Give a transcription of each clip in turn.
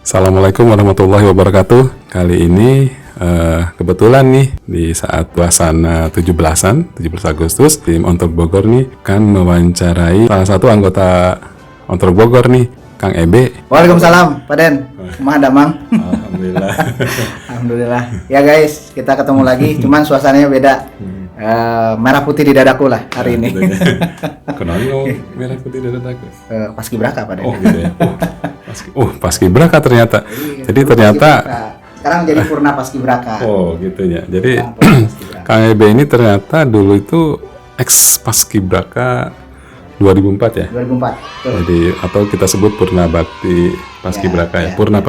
Assalamualaikum warahmatullahi wabarakatuh. Kali ini kebetulan nih di saat suasana 17 Agustus, tim Ontrok Bogor nih kan mewawancarai salah satu anggota Ontrok Bogor nih, Kang Ebe. Waalaikumsalam, Pak Den. Kumaha Damang? Alhamdulillah. Alhamdulillah. Ya guys, kita ketemu lagi, cuman suasananya beda. Merah putih di dadaku lah hari ini. Kenapa merah putih di dadaku? Paskibraka, Pak Den. Oh gitu ya. Paskibraka ternyata. Jadi ternyata sekarang jadi Purna Paskibraka. Oh gitu ya. Jadi Kang Ebe ini ternyata dulu itu ex Paskibraka 2004 ya. 2004. Betul. Jadi atau kita sebut Purna Bakti Paskibraka ya. Purna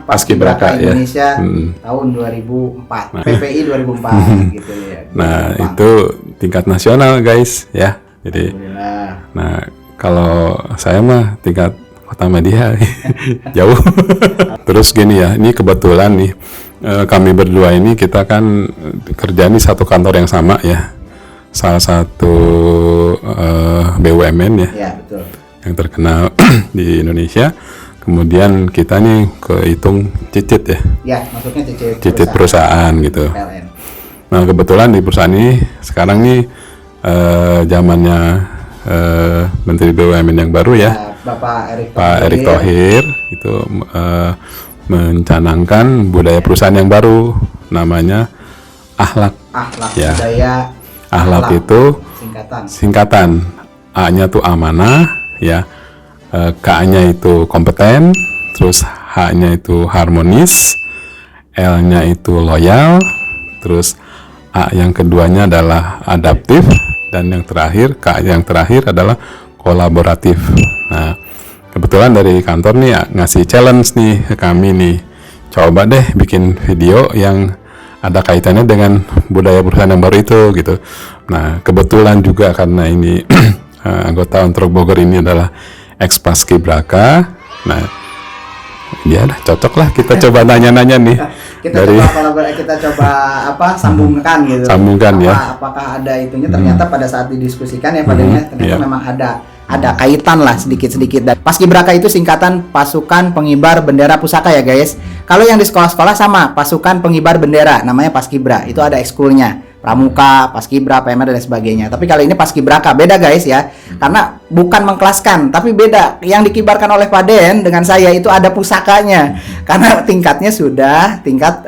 Paskibraka Indonesia tahun 2004. PPI 2004 gitu ya. Nah, itu tingkat nasional guys ya. Jadi nah, kalau saya mah tingkat kota media jauh. Terus gini ya, ini kebetulan nih kami berdua ini kita kan kerja di satu kantor yang sama ya, salah satu BUMN ya, betul, yang terkenal di Indonesia. Kemudian kita nih kehitung cicit ya, maksudnya cicit perusahaan gitu. PLN. Nah kebetulan di perusahaan ini sekarang nih zamannya Menteri BUMN yang baru ya, Pak Erick Thohir itu mencanangkan budaya perusahaan yang baru, namanya akhlak ya. Budaya akhlak itu singkatan. A-nya tuh amanah ya, K-nya itu kompeten, terus H-nya itu harmonis, L-nya itu loyal, terus A yang keduanya adalah adaptif, dan yang terakhir K yang terakhir adalah kolaboratif. Nah, kebetulan dari kantor nih ngasih challenge nih ke kami nih, coba deh bikin video yang ada kaitannya dengan budaya perusahaan yang baru itu gitu. Nah, kebetulan juga karena ini anggota Ontrok Bogor ini adalah ex Paskibraka. Nah, ya dah cocok lah kita coba nanya-nanya nih. Kita coba sambungkan gitu. Sambungkan ya. Apakah ada itunya? Ternyata pada saat didiskusikan ya padanya ternyata memang ada kaitan lah sedikit-sedikit. Dan Paskibraka itu singkatan Pasukan Pengibar Bendera Pusaka ya guys. Kalau yang di sekolah-sekolah sama, Pasukan Pengibar Bendera, namanya Paskibra. Itu ada ekskulnya, Pramuka, Paskibra, PMR dan sebagainya. Tapi kali ini Paskibraka beda guys ya. Karena bukan mengkelaskan, tapi beda. Yang dikibarkan oleh Pak Den dengan saya itu ada pusakanya. Karena tingkatnya sudah tingkat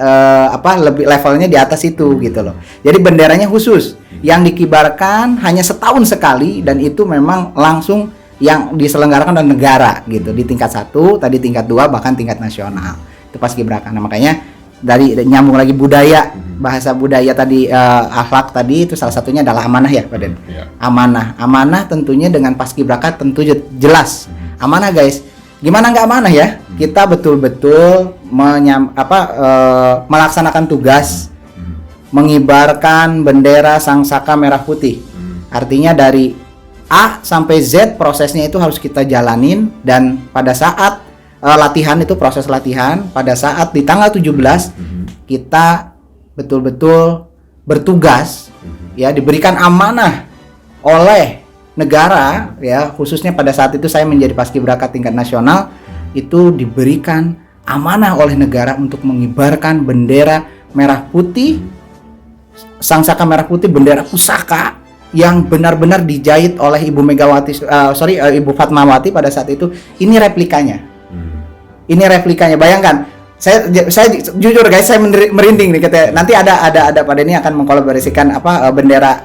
lebih levelnya di atas itu gitu loh. Jadi benderanya khusus. Yang dikibarkan hanya setahun sekali, dan itu memang langsung yang diselenggarakan oleh negara gitu, di tingkat 1, tadi tingkat 2, bahkan tingkat nasional. Itu Paskibraka. Nah, makanya dari nyambung lagi budaya, bahasa budaya tadi, akhlak tadi itu salah satunya adalah amanah ya Pak Den. Amanah tentunya dengan Paskibraka tentu jelas. Amanah guys. Gimana nggak amanah ya? Kita betul-betul melaksanakan tugas mengibarkan bendera sangsaka merah putih. Artinya dari A sampai Z prosesnya itu harus kita jalanin, dan pada saat latihan itu proses latihan, pada saat di tanggal 17 kita betul-betul bertugas ya, diberikan amanah oleh negara ya, khususnya pada saat itu saya menjadi Paskibraka tingkat nasional, itu diberikan amanah oleh negara untuk mengibarkan bendera merah putih, sangsaka merah putih, bendera pusaka yang benar-benar dijahit oleh Ibu Ibu Fatmawati pada saat itu. Ini replikanya. Ini replikanya. Bayangkan, saya jujur guys, saya merinding nih katanya. Nanti ada pada ini akan mengkolaborasikan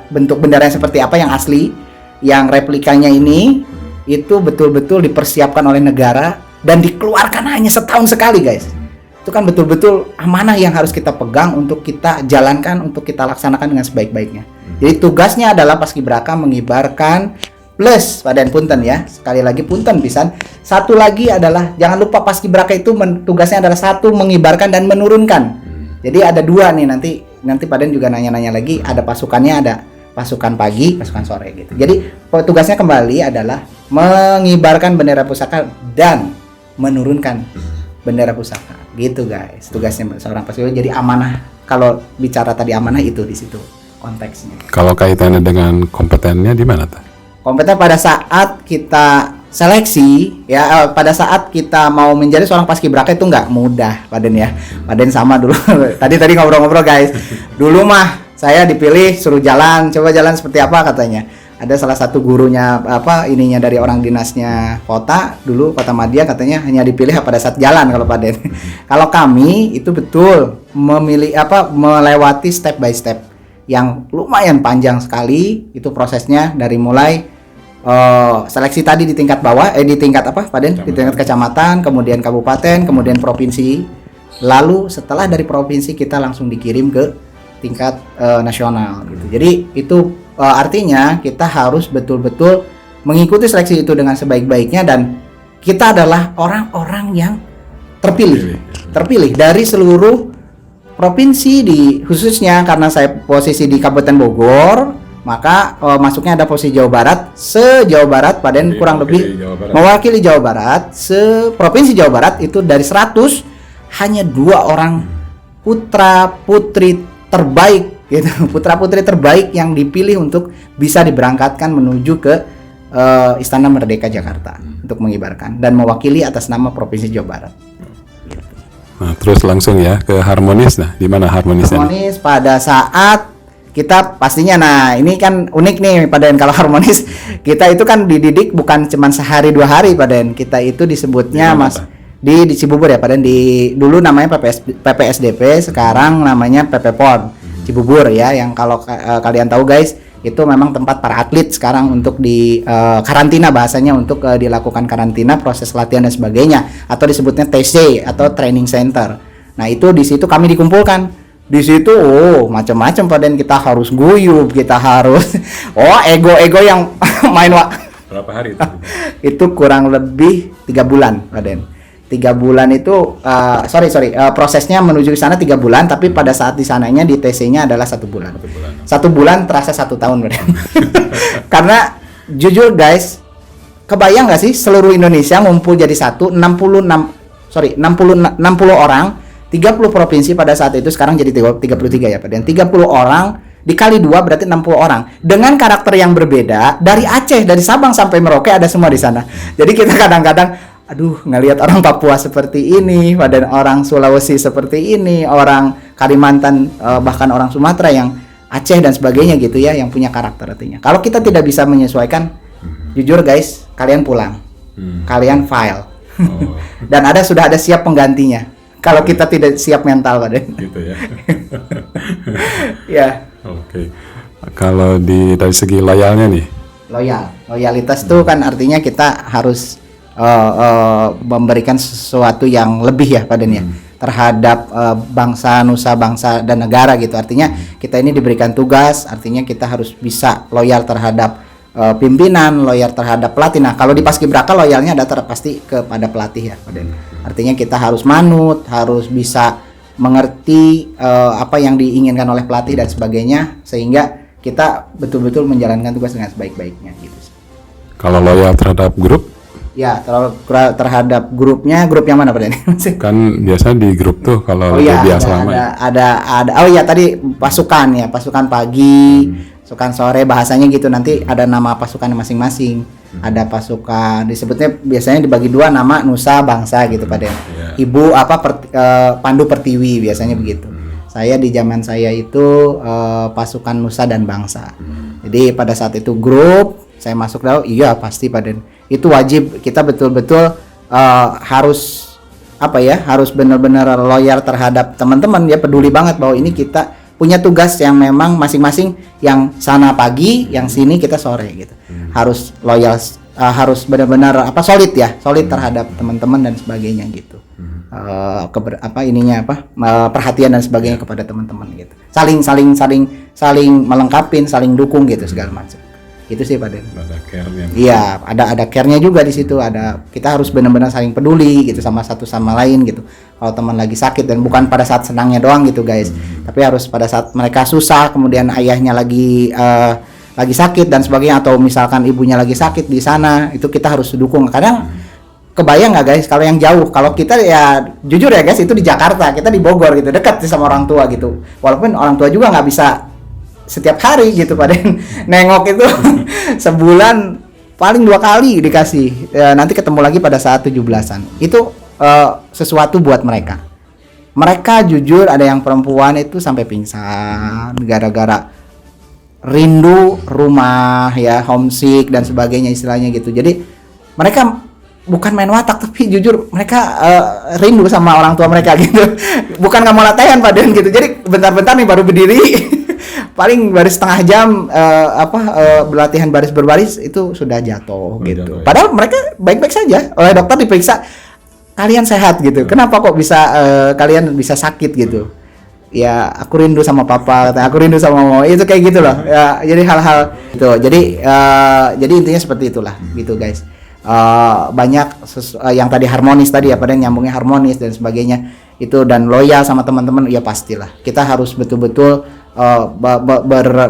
bentuk bendera yang seperti apa yang asli, yang replikanya ini itu betul-betul dipersiapkan oleh negara dan dikeluarkan hanya setahun sekali guys. Itu kan betul-betul amanah yang harus kita pegang untuk kita jalankan, untuk kita laksanakan dengan sebaik-baiknya. Jadi tugasnya adalah Paskibraka mengibarkan, plus Pak Den punten ya, sekali lagi punten pisan. Satu lagi adalah jangan lupa Paskibraka itu tugasnya adalah satu mengibarkan dan menurunkan. Jadi ada dua nih, nanti Pak Den juga nanya-nanya lagi, ada pasukannya, ada pasukan pagi, pasukan sore gitu. Jadi tugasnya kembali adalah mengibarkan bendera pusaka dan menurunkan bendera pusaka. Gitu guys, tugasnya seorang Paskibraka. Jadi amanah, kalau bicara tadi amanah itu di situ konteksnya. Kalau kaitannya dengan kompetennya di mana tuh? Kompeten pada saat kita seleksi ya pada saat kita mau menjadi seorang paskibraka itu nggak mudah, Pak Den ya. Pak Den sama dulu. tadi ngobrol-ngobrol guys. Dulu mah saya dipilih suruh jalan, coba jalan seperti apa katanya. Ada salah satu gurunya ininya dari orang dinasnya kota dulu, Kota Madia, katanya hanya dipilih pada saat jalan kalau Pak Den. Kalau kami itu betul melewati step by step yang lumayan panjang sekali. Itu prosesnya dari mulai seleksi tadi di tingkat bawah, di tingkat Pak Den? Di tingkat kecamatan, kemudian kabupaten, kemudian provinsi. Lalu setelah dari provinsi kita langsung dikirim ke tingkat nasional gitu. Jadi itu artinya kita harus betul-betul mengikuti seleksi itu dengan sebaik-baiknya, dan kita adalah orang-orang yang terpilih dari seluruh provinsi khususnya karena saya posisi di Kabupaten Bogor, maka masuknya ada posisi Jawa Barat. Se-Jawa Barat Pak Den kurang lebih mewakili Jawa Barat, se-provinsi Jawa Barat itu dari 100 hanya 2 orang putra putri terbaik gitu, putra-putri terbaik yang dipilih untuk bisa diberangkatkan menuju ke Istana Merdeka Jakarta untuk mengibarkan dan mewakili atas nama Provinsi Jawa Barat. Gitu. Nah, terus langsung ya ke Harmonis. Nah, di mana Harmonisnya? Harmonis pada saat kita pastinya, nah ini kan unik nih Pak Den, kalau Harmonis kita itu kan dididik bukan cuma sehari 2 hari Pak Den, kita itu disebutnya di Cibubur ya Pak Den, dulu namanya PPSDP, sekarang namanya PPPON Cibubur ya, yang kalau kalian tahu guys, itu memang tempat para atlet sekarang untuk di karantina, bahasanya untuk dilakukan karantina, proses latihan dan sebagainya, atau disebutnya TC atau Training Center. Nah itu di situ kami dikumpulkan. Di situ macam-macam Pak Den, kita harus guyup, kita harus ego yang main berapa hari itu? Itu kurang lebih 3 bulan Pak Den. 3 bulan itu prosesnya menuju ke sana 3 bulan, tapi pada saat di sananya di TC-nya adalah 1 bulan. 1 bulan terasa 1 tahun Pak Den. Karena jujur guys, kebayang nggak sih seluruh Indonesia ngumpul jadi satu, 60 orang, 30 provinsi pada saat itu, sekarang jadi 33 ya Pak Den. 30 orang dikali 2 berarti 60 orang dengan karakter yang berbeda, dari Aceh, dari Sabang sampai Merauke ada semua di sana. Jadi kita kadang-kadang ngelihat orang Papua seperti ini, pada orang Sulawesi seperti ini, orang Kalimantan, bahkan orang Sumatera, yang Aceh dan sebagainya gitu ya, yang punya karakter artinya. Kalau kita tidak bisa menyesuaikan, jujur guys, kalian pulang, kalian file, dan sudah ada siap penggantinya. Kalau kita tidak siap mental, Pak Den. Gitu ya. Ya. Oke. Kalau dari segi loyalnya nih? Loyalitas itu kan artinya kita harus memberikan sesuatu yang lebih ya Pak Den ya, terhadap bangsa, nusa bangsa dan negara gitu. Artinya kita ini diberikan tugas, artinya kita harus bisa loyal terhadap pimpinan, loyal terhadap pelatih. Nah kalau di paskibraka loyalnya ada pasti kepada pelatih ya Pak Den. Artinya kita harus manut, harus bisa mengerti apa yang diinginkan oleh pelatih dan sebagainya, sehingga kita betul-betul menjalankan tugas dengan sebaik-baiknya gitu. Kalau loyal terhadap grup? Ya, terhadap grup yang mana Pak Den? Kan biasa di grup tuh kalau biasa ada tadi pasukan pagi, pasukan sore, bahasanya gitu. Nanti ada nama pasukan masing-masing. Ada pasukan disebutnya biasanya dibagi 2, nama nusa bangsa gitu Pak Den. Ibu Pandu Pertiwi biasanya begitu. Saya di zaman saya itu pasukan nusa dan bangsa. Jadi pada saat itu grup saya masuk tahu, iya pasti Pak Den. Itu wajib kita betul-betul harus harus benar-benar loyal terhadap teman-teman ya, peduli banget bahwa ini kita punya tugas yang memang masing-masing, yang sana pagi, yang sini kita sore gitu. Harus loyal, harus benar-benar solid terhadap teman-teman dan sebagainya gitu. Perhatian dan sebagainya kepada teman-teman gitu. Saling melengkapi, saling dukung gitu segala macam. Itu sih Pak Den. Ada care-nya. Iya, ada care-nya juga di situ. Kita harus benar-benar saling peduli gitu sama satu sama lain gitu. Kalau teman lagi sakit, dan bukan pada saat senangnya doang gitu guys. Tapi harus pada saat mereka susah, kemudian ayahnya lagi sakit dan sebagainya, atau misalkan ibunya lagi sakit di sana, itu kita harus dukung. Kadang kebayang nggak guys kalau yang jauh, kalau kita ya jujur ya guys, itu di Jakarta, kita di Bogor gitu, dekat sama orang tua gitu. Walaupun orang tua juga nggak bisa setiap hari gitu Pak Den. Nengok itu sebulan paling 2 kali dikasih. Nanti ketemu lagi pada saat 17-an. Itu sesuatu buat mereka. Mereka jujur ada yang perempuan itu sampai pingsan gara-gara rindu rumah ya, homesick dan sebagainya istilahnya gitu. Jadi mereka bukan main watak, tapi jujur mereka rindu sama orang tua mereka gitu. Bukan nggak mau latihan padahal gitu. Jadi bentar-bentar nih baru berdiri paling baris setengah jam berlatihan baris berbaris itu sudah jatuh gitu. Padahal mereka baik-baik saja. Oleh dokter diperiksa, kalian sehat gitu. Kenapa kok bisa kalian bisa sakit gitu? Ya aku rindu sama papa, aku rindu sama mama. Itu kayak gitu loh. Ya, jadi hal-hal itu. Jadi intinya seperti itulah gitu guys. Banyak yang tadi harmonis tadi ya, pada nyambungnya harmonis dan sebagainya itu, dan loyal sama teman-teman ya pastilah. Kita harus betul-betul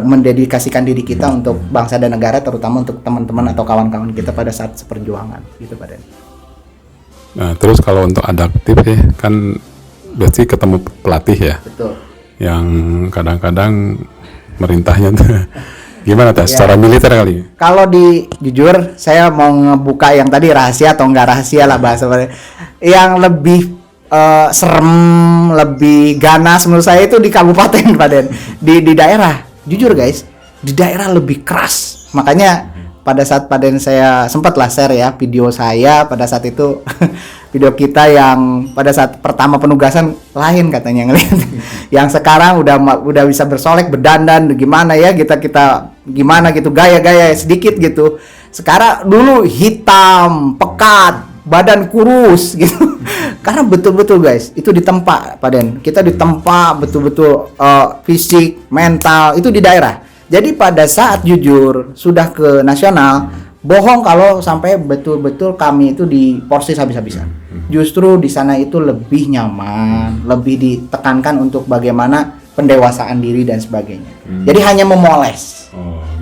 mendedikasikan diri kita untuk bangsa dan negara, terutama untuk teman-teman atau kawan-kawan kita pada saat seperjuangan gitu pada. Nah, terus kalau untuk adaptif ya, kan berarti ketemu pelatih ya. Betul. Yang kadang-kadang merintahnya tuh gimana tuh? Secara militer kali. Kalau jujur saya mau ngebuka yang tadi rahasia atau enggak rahasia lah bahasa. Yang lebih serem, lebih ganas menurut saya itu di kabupaten Paden. Di daerah. Jujur guys, di daerah lebih keras. Makanya pada saat Paden saya sempat lah share ya video saya pada saat itu video kita yang pada saat pertama penugasan lain katanya ngelihat. Yang sekarang udah bisa bersolek, berdandan gimana ya, kita gimana gitu, gaya-gaya sedikit gitu. Sekarang dulu hitam, pekat, badan kurus gitu. Karena betul-betul guys, itu ditempa Paden. Kita ditempa betul-betul fisik, mental itu di daerah. Jadi pada saat jujur sudah ke nasional, bohong kalau sampai betul-betul kami itu diporsi habis-habisan. Justru di sana itu lebih nyaman, lebih ditekankan untuk bagaimana pendewasaan diri dan sebagainya. Jadi hanya memoles.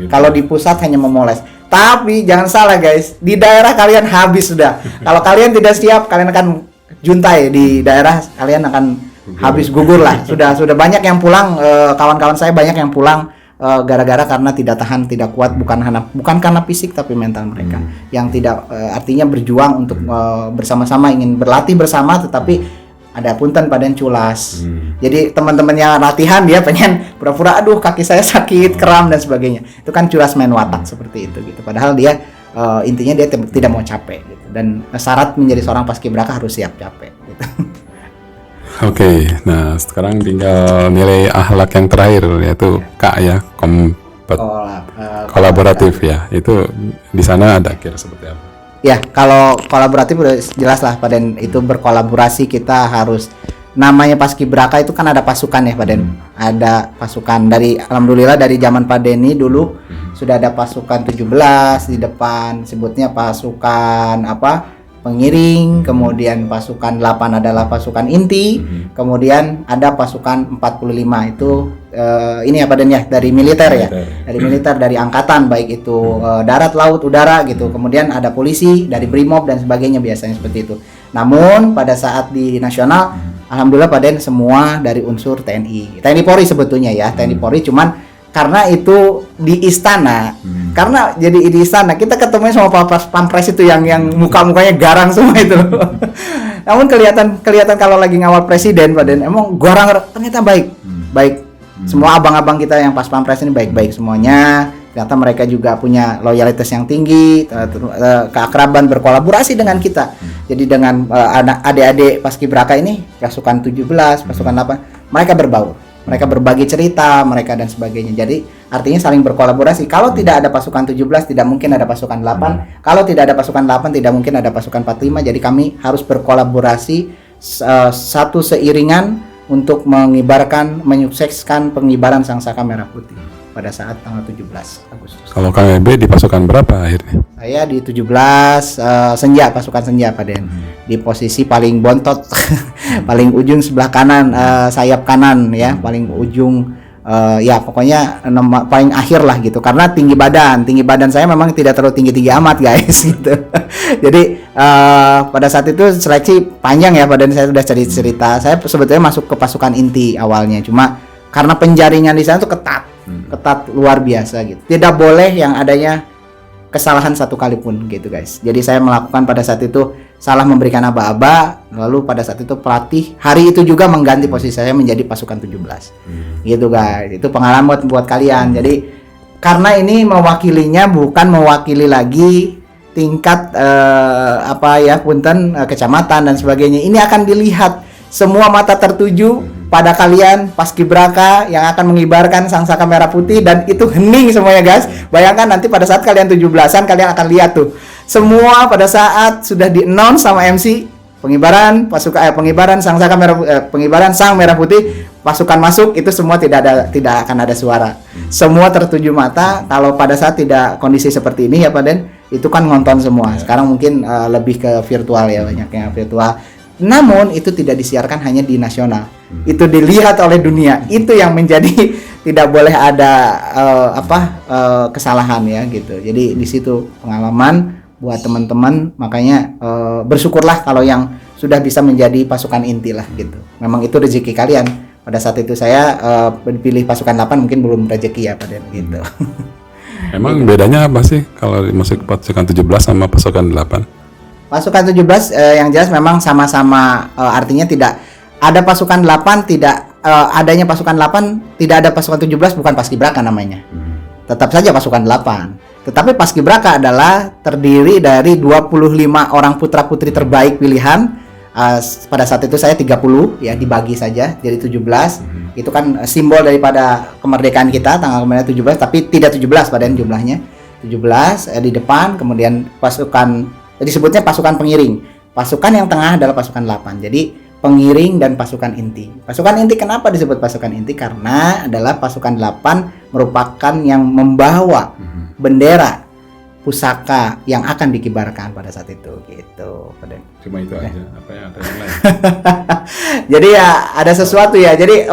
Gitu. Kalau di pusat hanya memoles. Tapi jangan salah guys, di daerah kalian habis sudah. Kalau kalian tidak siap, kalian akan juntai di daerah, kalian akan habis gugur lah. Sudah banyak yang pulang, kawan-kawan saya banyak yang pulang. Gara-gara karena tidak tahan, tidak kuat, bukan karena fisik tapi mental mereka yang tidak artinya berjuang untuk bersama-sama ingin berlatih bersama, tetapi ada punten Paden culas. Jadi teman-temannya latihan dia pengen pura-pura aduh kaki saya sakit, kram dan sebagainya. Itu kan culas main watak seperti itu gitu. Padahal dia intinya dia tidak mau capek gitu. Dan syarat menjadi seorang paskibraka harus siap capek gitu. Oke, nah sekarang tinggal nilai akhlak yang terakhir yaitu K ya, kolaboratif ya. Itu di sana ada kira seperti apa? Ya, kalau kolaboratif udah jelas lah Paden, itu berkolaborasi. Kita harus, namanya paskibraka itu kan ada pasukan ya Paden. Ada pasukan dari alhamdulillah dari zaman Padeni dulu sudah ada pasukan 17 di depan, sebutnya pasukan pengiring, kemudian pasukan 8 adalah pasukan inti, kemudian ada pasukan 45 itu ini apa dan ya dari militer ya, dari militer, dari angkatan baik itu darat, laut, udara gitu. Kemudian ada polisi dari Brimob dan sebagainya biasanya seperti itu. Namun pada saat di nasional, alhamdulillah Paden semua dari unsur TNI Polri sebetulnya ya, TNI Polri, cuman karena itu di istana, karena jadi di istana kita ketemu sama pampres itu yang muka-mukanya garang semua itu. Namun kelihatan kalau lagi ngawal presiden Paden emang garang, ternyata baik. Semua abang-abang kita yang pas pampres ini baik-baik semuanya. Ternyata mereka juga punya loyalitas yang tinggi, keakraban, berkolaborasi dengan kita. Jadi dengan adik-adik paskibraka ini, pasukan 17, pasukan 8, mereka berbaur. Mereka berbagi cerita, mereka dan sebagainya. Jadi artinya saling berkolaborasi. Kalau tidak ada pasukan 17, tidak mungkin ada pasukan 8. Kalau tidak ada pasukan 8, tidak mungkin ada pasukan 45. Jadi kami harus berkolaborasi satu seiringan untuk menyukseskan pengibaran Sangsaka Merah Putih pada saat tanggal 17 Agustus. Kalau Kang Ebe di pasukan berapa akhirnya? Saya di 17 Senja, pasukan Senja Paden. Di posisi paling bontot, paling ujung sebelah kanan, sayap kanan ya, paling ujung ya pokoknya paling akhir lah gitu. Karena tinggi badan saya memang tidak terlalu tinggi amat guys gitu. Jadi pada saat itu seleksi panjang ya, badan saya sudah cerita. Saya sebetulnya masuk ke pasukan inti awalnya, cuma karena penjaringan di sana tuh ketat luar biasa gitu. Tidak boleh yang adanya kesalahan satu kali pun gitu guys. Jadi saya melakukan pada saat itu salah memberikan aba-aba, lalu pada saat itu pelatih hari itu juga mengganti posisi saya menjadi pasukan 17. Gitu guys. Itu pengalaman buat kalian. Jadi karena ini mewakilinya bukan mewakili lagi tingkat kecamatan dan sebagainya. Ini akan dilihat, semua mata tertuju pada kalian paskibraka yang akan mengibarkan sangsaka merah putih, dan itu hening semuanya guys. Bayangkan nanti pada saat kalian 17-an kalian akan lihat tuh semua pada saat sudah di-announce sama MC pengibaran sangsaka pengibaran sang merah putih, pasukan masuk, itu semua tidak akan ada suara. Semua tertuju mata. Kalau pada saat tidak kondisi seperti ini ya Pak Den, itu kan nonton semua. Sekarang mungkin lebih ke virtual ya, banyaknya virtual. Namun itu tidak disiarkan hanya di nasional. Itu dilihat oleh dunia. Itu yang menjadi tidak boleh ada kesalahan ya gitu. Jadi di situ pengalaman buat teman-teman, makanya bersyukurlah kalau yang sudah bisa menjadi pasukan inti lah gitu. Memang itu rezeki kalian. Pada saat itu saya pilih pasukan 8 mungkin belum rezeki ya Pak Den gitu. Emang bedanya apa sih kalau masuk pasukan 17 sama pasukan 8? Pasukan 17 yang jelas memang sama-sama, artinya tidak ada pasukan 8, adanya pasukan 8, tidak ada pasukan 17 bukan paskibraka namanya. Tetap saja pasukan 8. Tetapi paskibraka adalah terdiri dari 25 orang putra-putri terbaik pilihan. Pada saat itu saya 30 ya, dibagi saja jadi 17. Itu kan simbol daripada kemerdekaan kita tanggal kemerdekaan 17, tapi tidak 17 pada jumlahnya. 17 di depan, kemudian pasukan disebutnya pasukan pengiring. Pasukan yang tengah adalah pasukan 8. Jadi pengiring dan pasukan inti. Pasukan inti kenapa disebut pasukan inti? Karena adalah pasukan 8 merupakan yang membawa bendera pusaka yang akan dikibarkan pada saat itu gitu. Cuma itu aja, apa yang ada yang lain? Jadi ya ada sesuatu ya. Jadi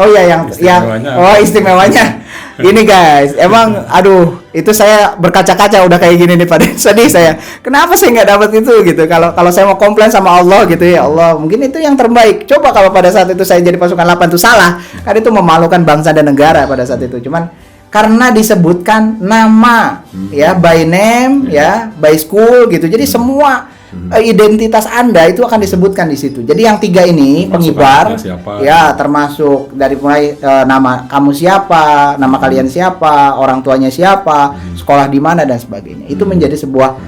istimewanya ini guys, emang aduh, itu saya berkaca-kaca udah kayak gini nih Pak Den. Sedih saya. Kenapa saya nggak dapat itu gitu? Kalau saya mau komplain sama Allah gitu ya, Allah, mungkin itu yang terbaik. Coba kalau pada saat itu saya jadi pasukan 8 itu salah, kan itu memalukan bangsa dan negara pada saat itu. Cuman karena disebutkan nama ya, by name ya, by school gitu. Jadi semua identitas Anda itu akan disebutkan di situ. Jadi yang 3 ini pengibar ya, termasuk dari mulai nama kamu siapa, nama kalian siapa, orang tuanya siapa, sekolah di mana dan sebagainya. Itu menjadi sebuah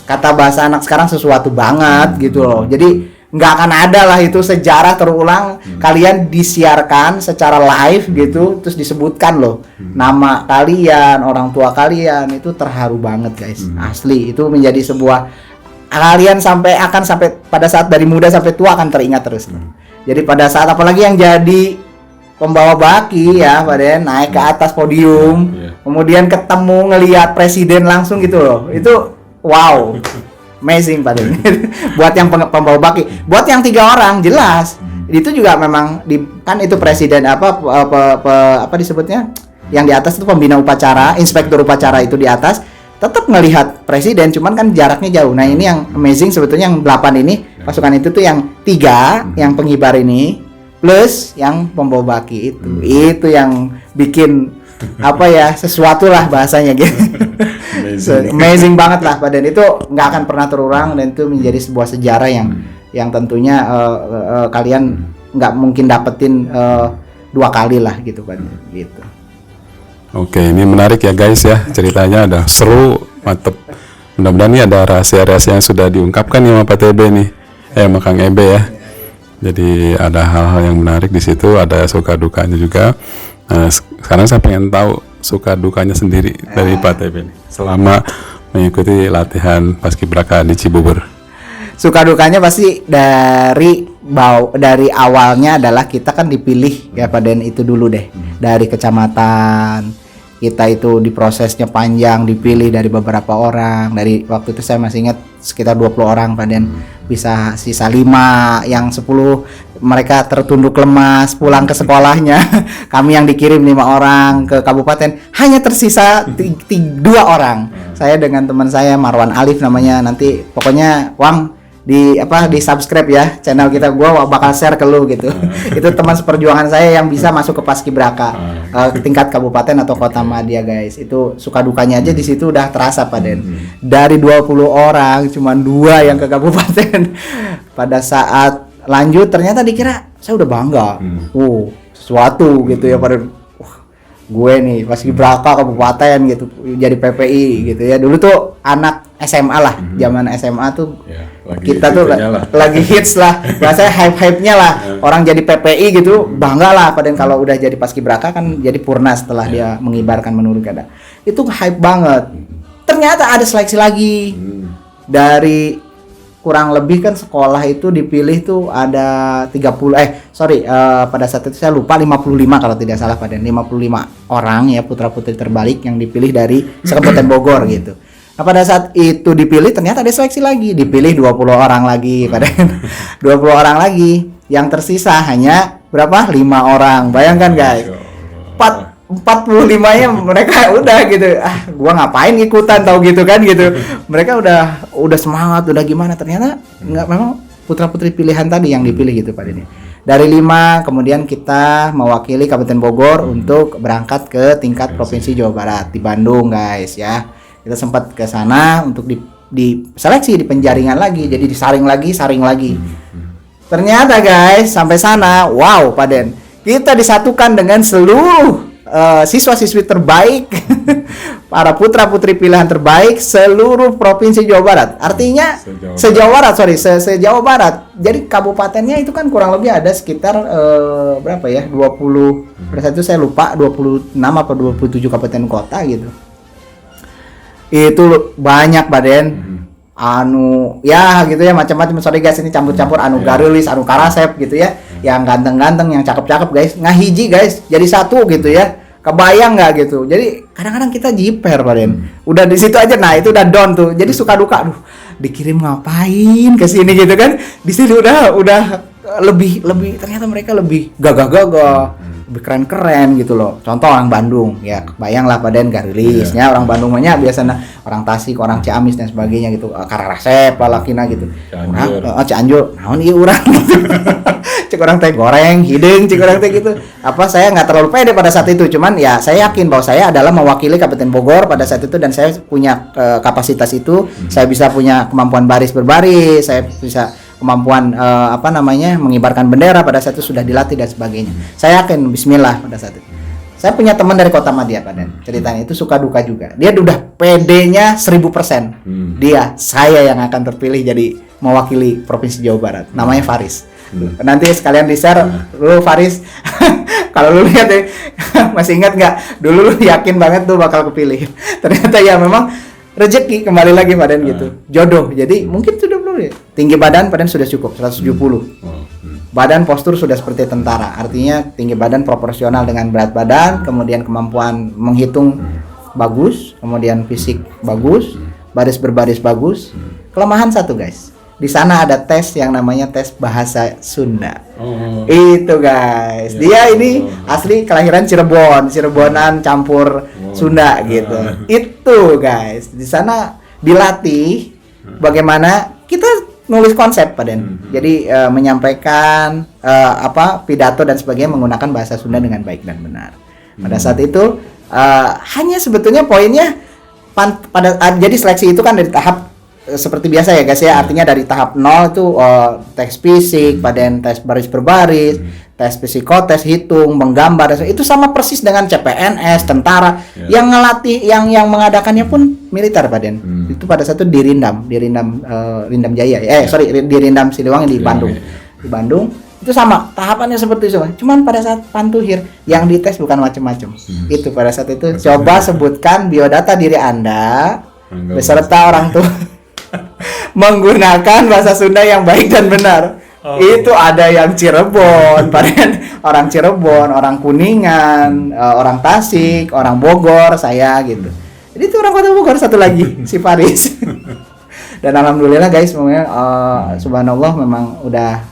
kata bahasa anak sekarang sesuatu banget gitu loh. Jadi nggak akan ada lah itu sejarah terulang, kalian disiarkan secara live gitu, terus disebutkan loh nama kalian, orang tua kalian, itu terharu banget guys. Asli itu menjadi sebuah, kalian akan sampai pada saat dari muda sampai tua akan teringat terus. Jadi pada saat apalagi yang jadi pembawa baki ya Pak Den, naik ke atas podium, kemudian ketemu ngelihat presiden langsung gitu loh, itu wow. Amazing Pak Den. Buat yang pembawa baki, buat yang 3 orang jelas. Itu juga memang kan itu presiden apa disebutnya? Yang di atas itu pembina upacara, inspektur upacara itu di atas tetap ngelihat presiden, cuman kan jaraknya jauh. Nah, ini yang amazing sebetulnya yang 8 ini, pasukan itu tuh yang 3 yang pengibar ini plus yang pembawa baki itu. Itu yang bikin sesuatu lah bahasanya gitu. Amazing banget lah Pak Den. Itu nggak akan pernah terulang, dan itu menjadi sebuah sejarah yang tentunya kalian nggak mungkin dapetin 2 kali lah gitu Pak Den gitu. Oke, ini menarik ya guys ya, ceritanya ada seru, mantep. Mudah-mudahan ini ada rahasia-rahasia yang sudah diungkapkan ya sama Pak TB nih, sama Kang Ebe ya. Jadi ada hal-hal yang menarik di situ, ada suka dukanya juga. Nah, sekarang saya pengen tahu suka dukanya sendiri dari Pak TB nih, selama mengikuti latihan paskibraka di Cibubur. Suka dukanya pasti dari awalnya adalah kita kan dipilih ya Pak Den itu dulu deh, dari kecamatan kita itu diprosesnya panjang, dipilih dari beberapa orang. Dari waktu itu saya masih ingat sekitar 20 orang Pak Den, bisa sisa 5, yang 10 mereka tertunduk lemas pulang ke sekolahnya. Kami yang dikirim 5 orang ke kabupaten, hanya tersisa 2 orang. Saya dengan teman saya Marwan Alif namanya, nanti pokoknya Wang di subscribe ya channel kita, gua bakal share ke lu gitu. Itu teman seperjuangan saya yang bisa masuk ke Paskibraka tingkat kabupaten atau kota Madia guys. Itu suka dukanya aja di situ udah terasa Pak Den. Dari 20 orang cuman 2 yang ke kabupaten. Pada saat lanjut ternyata dikira saya udah bangga. Sesuatu gitu ya pada gue nih Paskibraka kabupaten gitu jadi PPI gitu ya. Dulu tuh anak SMA lah, zaman SMA tuh Ya, kita tuh lagi hits lah, bahasanya hype-hype-nya lah. Orang jadi PPI gitu bangga lah, padahal kalau udah jadi Paskibraka kan jadi purna setelah dia mengibarkan menurut kada. Itu hype banget. Ternyata ada seleksi lagi. Dari kurang lebih kan sekolah itu dipilih tuh ada 30 pada saat itu saya lupa 55 kalau tidak salah pada 55 orang ya putra-putri terbaik yang dipilih dari Kabupaten Bogor gitu. Nah, pada saat itu dipilih ternyata ada seleksi lagi, dipilih 20 orang lagi pada 20 orang lagi. Yang tersisa hanya berapa? 5 orang. Bayangkan guys. 45-nya mereka udah gitu. Gua ngapain ikutan tahu gitu kan gitu. Mereka udah semangat, udah gimana, ternyata enggak, memang putra-putri pilihan tadi yang dipilih gitu Pak Denny. Dari 5 kemudian kita mewakili Kabupaten Bogor untuk berangkat ke tingkat Provinsi Jawa Barat di Bandung guys ya. Kita sempat ke sana untuk di seleksi, di penjaringan lagi, jadi disaring lagi, saring lagi. Ternyata guys sampai sana, wow Pak Den, kita disatukan dengan seluruh siswa-siswi terbaik, para putra-putri pilihan terbaik seluruh provinsi Jawa Barat. Artinya se-Jawa Barat. Jadi kabupatennya itu kan kurang lebih ada sekitar berapa ya? 20. Pada saat itu saya lupa 26 apa 27 kabupaten kota gitu. Itu banyak Baden. Ya gitu ya macam-macam. Sorry guys ini campur-campur Garulis, Karasep gitu ya. Yang ganteng-ganteng, yang cakep-cakep guys. Ngahiji guys, jadi satu gitu ya. Kebayang nggak gitu. Jadi kadang-kadang kita jiper Pak Den. Udah di situ aja, nah itu udah down tuh. Jadi suka duka, aduh dikirim ngapain ke sini gitu kan. Di sini udah lebih ternyata mereka lebih gagah-gagah, lebih keren-keren gitu loh. Contoh orang Bandung ya, bayang lah Pak Den Garulisnya orang Bandung banyak biasanya orang Tasik, orang Ciamis dan sebagainya gitu. Karasep lalakina gitu. Cianjur, naon ieu urang gitu. Cek orang teh goreng, hidung, cek orang teh gitu. Saya nggak terlalu pede pada saat itu, cuman ya saya yakin bahwa saya adalah mewakili Kabupaten Bogor pada saat itu dan saya punya kapasitas itu. Saya bisa punya kemampuan baris berbaris, saya bisa kemampuan mengibarkan bendera pada saat itu sudah dilatih dan sebagainya. Saya yakin bismillah pada saat itu. Saya punya teman dari Kota Madia Pak Den. Ceritanya itu suka duka juga. Dia udah PD-nya 1000%. Saya yang akan terpilih jadi mewakili Provinsi Jawa Barat. Namanya Faris. Nanti sekalian di-share lu Faris. Kalau lu lihat deh, masih ingat nggak? Dulu lu yakin banget tuh bakal kepilih. Ternyata ya memang rezeki kembali lagi Pak Den gitu. Jodoh. Jadi mungkin sudah belum ya. Tinggi badan Pak Den sudah cukup 170. Badan postur sudah seperti tentara. Artinya tinggi badan proporsional dengan berat badan, kemudian kemampuan menghitung bagus, kemudian fisik bagus, baris berbaris bagus. Kelemahan satu guys. Di sana ada tes yang namanya tes bahasa Sunda. Itu guys. Dia ini asli kelahiran Cirebonan campur Sunda gitu. Itu guys. Di sana dilatih bagaimana kita nulis konsep Pak Den. Jadi menyampaikan pidato dan sebagainya menggunakan bahasa Sunda dengan baik dan benar. Pada saat itu hanya sebetulnya poinnya jadi seleksi itu kan dari tahap seperti biasa ya guys ya, artinya dari tahap 0 itu tes fisik, pada tes baris berbaris, tes psikotes, hitung, menggambar, itu sama persis dengan CPNS, tentara. Yang ngelatih, yang mengadakannya pun militer Pak Den. Itu pada saat itu di Rindam Jaya. Di Rindam Siliwangi di Bandung. Di Bandung itu sama tahapannya seperti itu. Cuman pada saat pantuhir yang dites bukan macam-macam. Itu pada saat itu coba sebutkan biodata diri Anda beserta orang tua. Menggunakan bahasa Sunda yang baik dan benar. Itu ada yang Cirebon, orang Cirebon, orang Kuningan, orang Tasik, orang Bogor, saya gitu. Jadi itu orang Kota Bogor satu lagi, si Faris. Dan alhamdulillah guys, semuanya subhanallah memang udah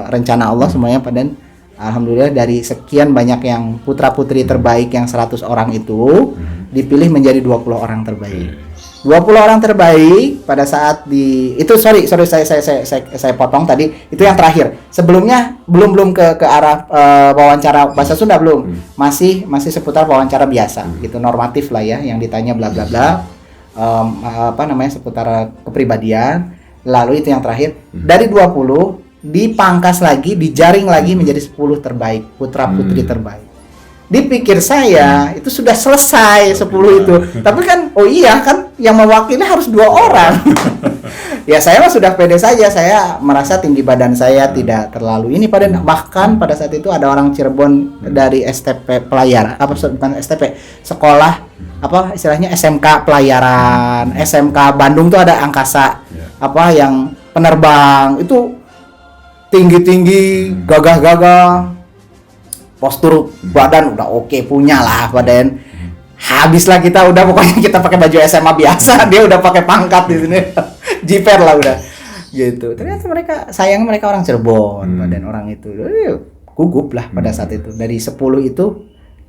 rencana Allah semuanya Dan alhamdulillah dari sekian banyak yang putra-putri terbaik yang 100 orang itu dipilih menjadi 20 orang terbaik. 20 orang terbaik pada saat itu sorry saya potong tadi, itu yang terakhir. Sebelumnya belum ke arah wawancara bahasa Sunda, belum. Masih seputar wawancara biasa gitu, normatif lah ya, yang ditanya bla bla bla. Seputar kepribadian. Lalu itu yang terakhir, dari 20 dipangkas lagi, dijaring lagi menjadi 10 terbaik, putra putri terbaik. Dipikir saya itu sudah selesai 10 itu, tapi kan oh iya kan yang mewakili harus 2 orang. Ya saya mah sudah pede saja, saya merasa tinggi badan saya tidak terlalu ini, bahkan pada saat itu ada orang Cirebon dari STP pelayaran, bukan STP, sekolah istilahnya SMK pelayaran, SMK Bandung tuh ada angkasa yang penerbang, itu tinggi-tinggi, gagah-gagah, postur badan udah oke, punya lah badan. Habislah kita udah, pokoknya kita pakai baju SMA biasa, dia udah pakai pangkat di sini. Jiper lah udah. Gitu. Ternyata mereka orang Cirebon, badan orang itu. Gugup lah pada saat itu. Dari 10 itu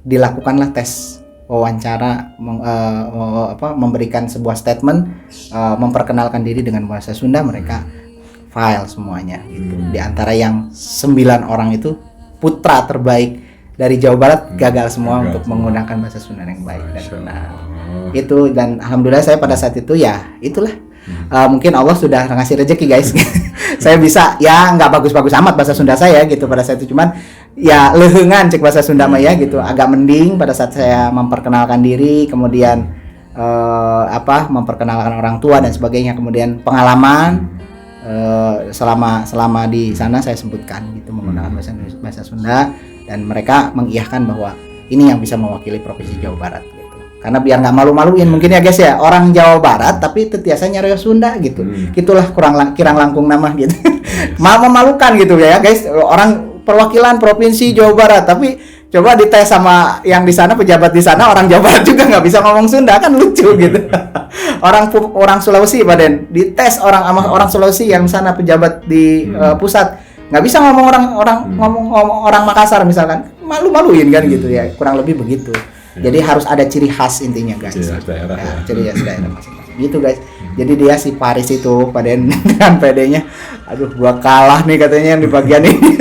dilakukanlah tes wawancara, memberikan sebuah statement, memperkenalkan diri dengan bahasa Sunda, mereka file semuanya gitu. Di antara yang 9 orang itu, putra terbaik dari Jawa Barat gagal semua untuk menggunakan bahasa Sunda yang baik dan benar. Itu, dan alhamdulillah saya pada saat itu ya itulah mungkin Allah sudah ngasih rezeki guys. Saya bisa ya nggak bagus-bagus amat bahasa Sunda saya gitu pada saat itu, cuman ya lehengan cek bahasa Sunda mah ya gitu, agak mending pada saat saya memperkenalkan diri, kemudian memperkenalkan orang tua dan sebagainya, kemudian pengalaman selama di sana saya sebutkan gitu menggunakan bahasa Sunda, dan mereka mengiyakan bahwa ini yang bisa mewakili provinsi Jawa Barat gitu. Karena biar nggak malu-maluin mungkin ya guys ya, orang Jawa Barat tapi biasanya nyari Sunda gitu. Gitulah kirang langkung nama gitu. Memalukan gitu ya guys, orang perwakilan provinsi Jawa Barat tapi coba dites sama yang di sana, pejabat di sana orang Jawa Barat juga nggak bisa ngomong Sunda, kan lucu gitu. orang Sulawesi dites orang Sulawesi yang sana pejabat di pusat nggak bisa ngomong orang Makassar misalkan, malu-maluin kan gitu ya, kurang lebih begitu. Jadi harus ada ciri khas intinya guys. Ciri khas daerah ciri khas daerah masing-masing gitu guys. Jadi dia si Paris itu dengan PD-nya, aduh gua kalah nih katanya yang di bagian ini.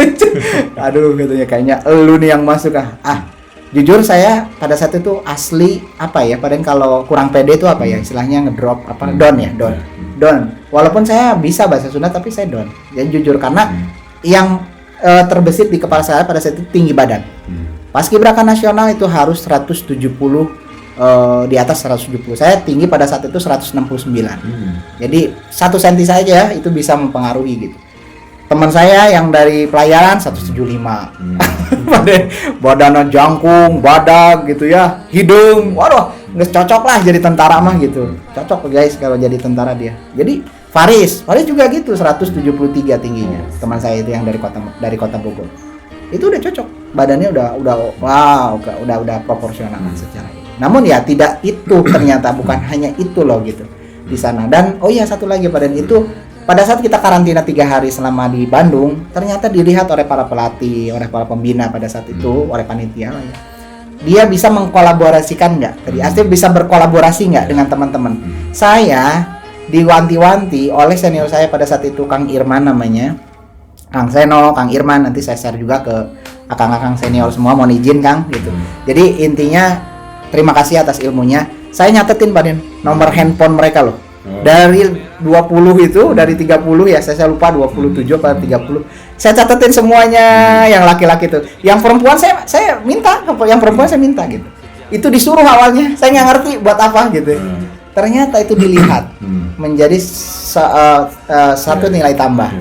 Aduh katanya kayaknya elu nih yang masuk jujur saya pada saat itu asli padahal kalau kurang pede itu istilahnya ngedrop down. Walaupun saya bisa bahasa Sunda tapi saya down. Jadi jujur karena yang terbesit di kepala saya pada saat itu tinggi badan. Paskibraka nasional itu harus 170 di atas 170. Saya tinggi pada saat itu 169. Jadi 1 cm saja itu bisa mempengaruhi gitu. Teman saya yang dari pelayaran 175. Badannya jangkung, badak gitu ya, hidung. Waduh, nggak cocok lah jadi tentara mah gitu. Cocok guys kalau jadi tentara dia. Jadi Faris juga gitu 173 tingginya. Teman saya itu yang dari kota Bogor. Itu udah cocok. Badannya udah proporsional secara itu. Namun ya tidak itu ternyata, bukan hanya itu loh gitu di sana. Dan satu lagi pada saat kita karantina 3 hari selama di Bandung, ternyata dilihat oleh para pelatih, oleh para pembina pada saat itu, oleh panitia lah ya. Dia bisa mengkolaborasikan nggak? Tadi artinya bisa berkolaborasi nggak dengan teman-teman? Saya diwanti-wanti oleh senior saya pada saat itu, Kang Irman namanya, Kang Seno, Kang Irman, nanti saya share juga ke akang-akang senior semua, mohon izin Kang gitu. Jadi intinya terima kasih atas ilmunya. Saya nyatetin nomor handphone mereka loh. Dari 20 itu, dari 30 ya, saya lupa 27 atau 30. Saya catetin semuanya yang laki-laki itu. Yang perempuan saya minta, gitu. Itu disuruh awalnya, saya nggak ngerti buat apa gitu. Ternyata itu dilihat menjadi satu nilai tambah.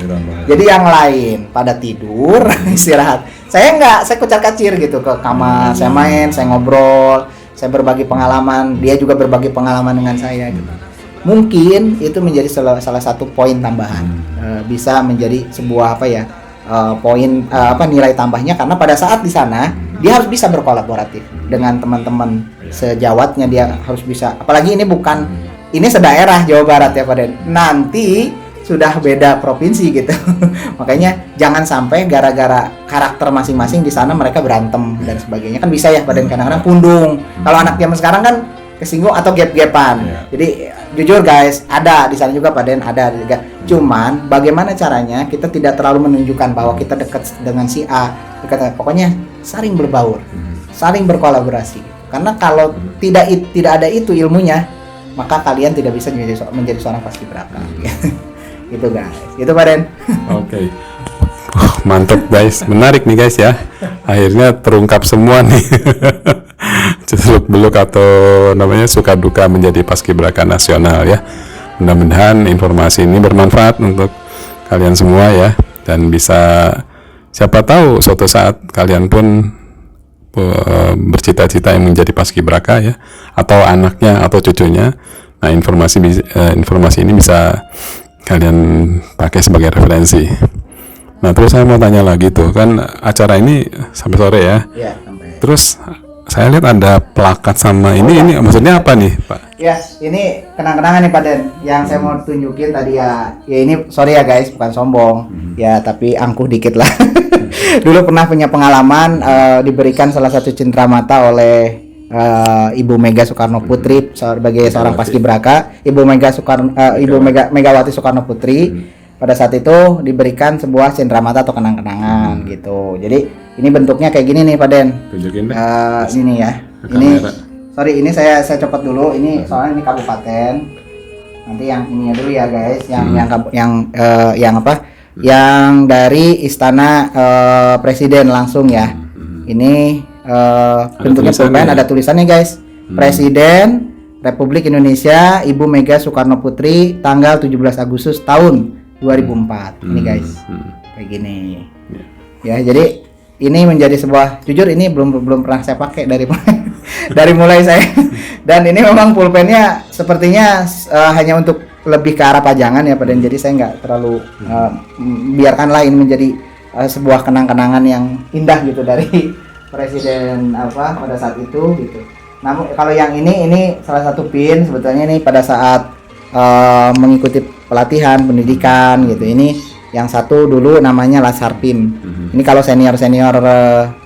Jadi yang lain pada tidur, istirahat. Saya kucar-kacir gitu ke kamar, saya main, saya ngobrol, saya berbagi pengalaman, dia juga berbagi pengalaman dengan saya gitu. Mungkin itu menjadi salah satu poin tambahan, bisa menjadi sebuah nilai tambahnya, karena pada saat di sana dia harus bisa berkolaboratif dengan teman-teman sejawatnya, dia harus bisa, apalagi ini sedaerah Jawa Barat ya nanti sudah beda provinsi gitu. Makanya jangan sampai gara-gara karakter masing-masing di sana mereka berantem dan sebagainya, kan bisa ya kadang-kadang pundung. Kalau anak zaman sekarang kan kesinggung atau gap-gapan. Jadi jujur guys, ada di sana juga Pak Den, ada juga. Cuman bagaimana caranya kita tidak terlalu menunjukkan bahwa kita dekat dengan si A, pokoknya saling berbaur, saling berkolaborasi. Karena kalau tidak ada itu ilmunya, maka kalian tidak bisa menjadi seorang paskibraka. Gitu guys, itu Pak Den. Oke. Mantap guys, menarik nih guys ya. Akhirnya terungkap semua nih. Seluk beluk atau namanya suka duka menjadi paskibraka nasional ya. Mudah-mudahan informasi ini bermanfaat untuk kalian semua ya, dan bisa siapa tahu suatu saat kalian pun bercita-cita yang menjadi paskibraka ya, atau anaknya atau cucunya. Nah, informasi ini bisa kalian pakai sebagai referensi. Nah, terus saya mau tanya lagi tuh, kan acara ini sampai sore ya. Iya, sampai. Terus saya lihat ada plakat sama ini maksudnya apa nih, Pak? Ya, ini kenang-kenangan nih Pak Den. Yang saya mau tunjukin tadi ya ini sorry ya guys, bukan sombong. Ya, tapi angkuh dikit lah. Dulu pernah punya pengalaman diberikan salah satu cenderamata oleh Ibu Mega Soekarno Putri sebagai seorang paskibraka. Ibu Megawati Soekarno Putri. Pada saat itu diberikan sebuah cenderamata atau kenang-kenangan gitu. Jadi ini bentuknya kayak gini nih Pak Den. Tunjukin deh. Ini ya. Ini sorry, ini saya copot dulu. Ini soalnya ini kabupaten. Nanti yang ininya dulu ya guys. Yang apa? Yang dari istana presiden langsung ya. Ini bentuknya pulpen, ada tulisannya guys. Presiden Republik Indonesia Ibu Mega Soekarno Putri tanggal 17 Agustus tahun 2004. Ini guys, kayak gini. Ya, jadi ini menjadi sebuah, jujur ini belum pernah saya pakai dari mulai saya. Dan ini memang pulpennya sepertinya hanya untuk lebih ke arah pajangan ya Pak Den. Jadi saya nggak terlalu biarkanlah ini menjadi sebuah kenang-kenangan yang indah gitu dari presiden apa pada saat itu gitu. Namun kalau yang ini salah satu pin sebetulnya ini pada saat mengikuti pelatihan pendidikan gitu. Ini yang satu dulu namanya Lasarpin. Ini kalau senior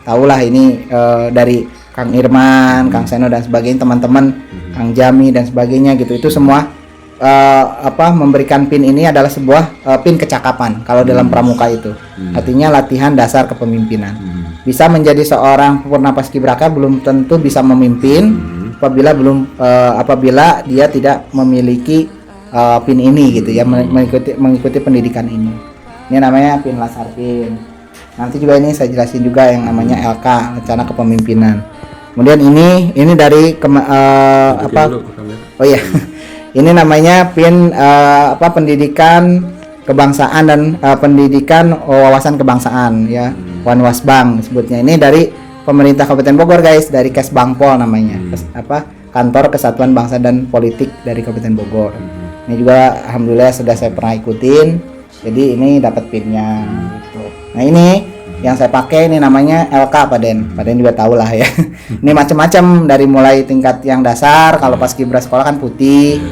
tahulah ini dari Kang Irman, Kang Seno dan sebagainya, teman-teman Kang Jami dan sebagainya gitu. Itu semua memberikan pin ini adalah sebuah pin kecakapan kalau dalam pramuka itu. Artinya latihan dasar kepemimpinan. Bisa menjadi seorang purna paskibraka belum tentu bisa memimpin apabila dia tidak memiliki pin ini gitu ya, mengikuti pendidikan ini. Ini namanya pin Lasarpin. Nanti juga ini saya jelasin juga yang namanya LK, rencana kepemimpinan. Kemudian ini dari oh iya. Ini namanya pin pendidikan kebangsaan dan pendidikan wawasan kebangsaan ya, Wanwasbang sebutnya. Ini dari pemerintah Kabupaten Bogor guys, dari Kesbangpol namanya. Kantor Kesatuan Bangsa dan Politik dari Kabupaten Bogor. Ini juga alhamdulillah sudah saya pernah ikutin. Jadi ini dapat pinnya gitu. Nah, ini yang saya pakai ini namanya LK Pak Den. Pak Den juga tahu lah ya. Ini macam-macam dari mulai tingkat yang dasar. Kalau paskibra sekolah kan putih.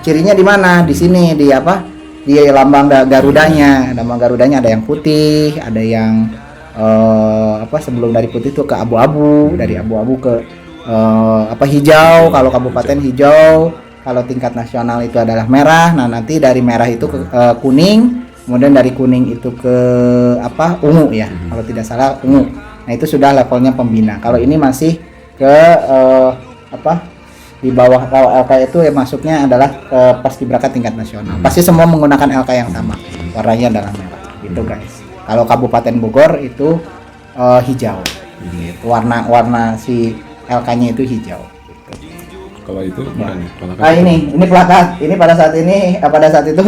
Cirinya di mana? Di sini di lambang Garudanya. Lambang Garudanya ada yang putih, ada yang sebelum dari putih itu ke abu-abu, dari abu-abu ke hijau. Kalau kabupaten hijau, kalau tingkat nasional itu adalah merah. Nah, nanti dari merah itu ke kuning, kemudian dari kuning itu ke ungu ya, kalau tidak salah ungu. Nah, itu sudah levelnya pembina. Kalau ini masih ke di bawah, kalau LK itu ya masuknya adalah paskibraka tingkat nasional. Pasti semua menggunakan LK yang sama, warnanya adalah merah gitu guys. Kalau Kabupaten Bogor itu hijau, gitu. Warna si LK-nya itu hijau. Kalau itu ya. Ini plakat. Ini pada saat itu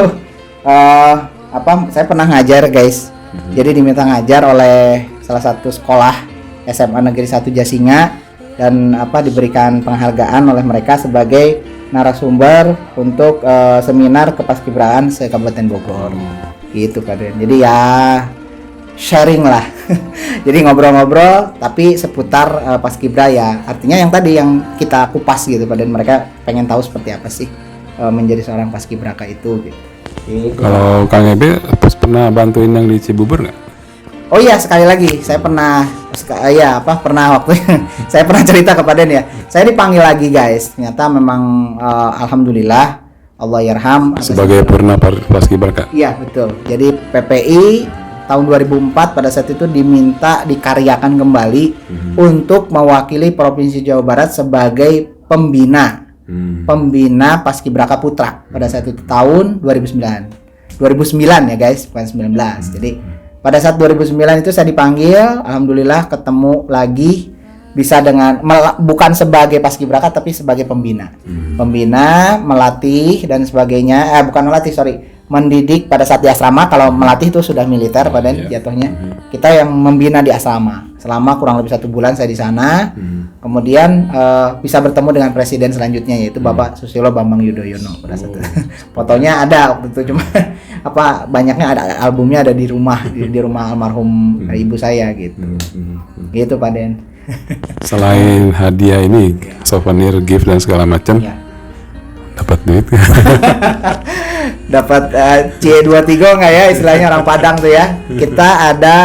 saya pernah ngajar guys. Jadi diminta ngajar oleh salah satu sekolah SMA Negeri 1 Jasinga, dan diberikan penghargaan oleh mereka sebagai narasumber untuk seminar kepaskibraan se-Kabupaten Bogor. Gitu Pak Den. Jadi ya sharing lah. Jadi ngobrol-ngobrol tapi seputar paskibra ya. Artinya yang tadi yang kita kupas gitu Pak Den, mereka pengen tahu seperti apa sih menjadi seorang paskibraka itu gitu. Kalau Kang Ebe pernah bantuin yang di Cibubur nggak? Oh iya, sekali lagi saya pernah Ya apa pernah waktu saya pernah cerita kepada ya. Saya dipanggil lagi guys. Ternyata memang alhamdulillah Allah yarham sebagai purna paskibraka. Iya betul. Jadi PPI tahun 2004 pada saat itu diminta dikaryakan kembali untuk mewakili Provinsi Jawa Barat sebagai pembina Paskibraka Putra pada saat itu tahun 2009 ya guys, bukan 19. Jadi pada saat 2009 itu saya dipanggil, alhamdulillah ketemu lagi, bisa dengan bukan sebagai paskibraka tapi sebagai pembina. Pembina, melatih dan sebagainya. Bukan melatih, mendidik pada saat di asrama. Kalau melatih itu sudah militer pada jatuhnya. Kita yang membina di asrama. Selama kurang lebih 1 bulan saya di sana. Kemudian bisa bertemu dengan presiden selanjutnya, yaitu Bapak Susilo Bambang Yudhoyono pada saat itu. Fotonya ada waktu itu, cuma banyaknya ada albumnya, ada di rumah di rumah almarhum ibu saya gitu. Gitu Pak Den. Selain hadiah ini, souvenir, gift dan segala macam, dapat duit. Dapat C23 nggak ya istilahnya orang Padang tuh ya. Kita ada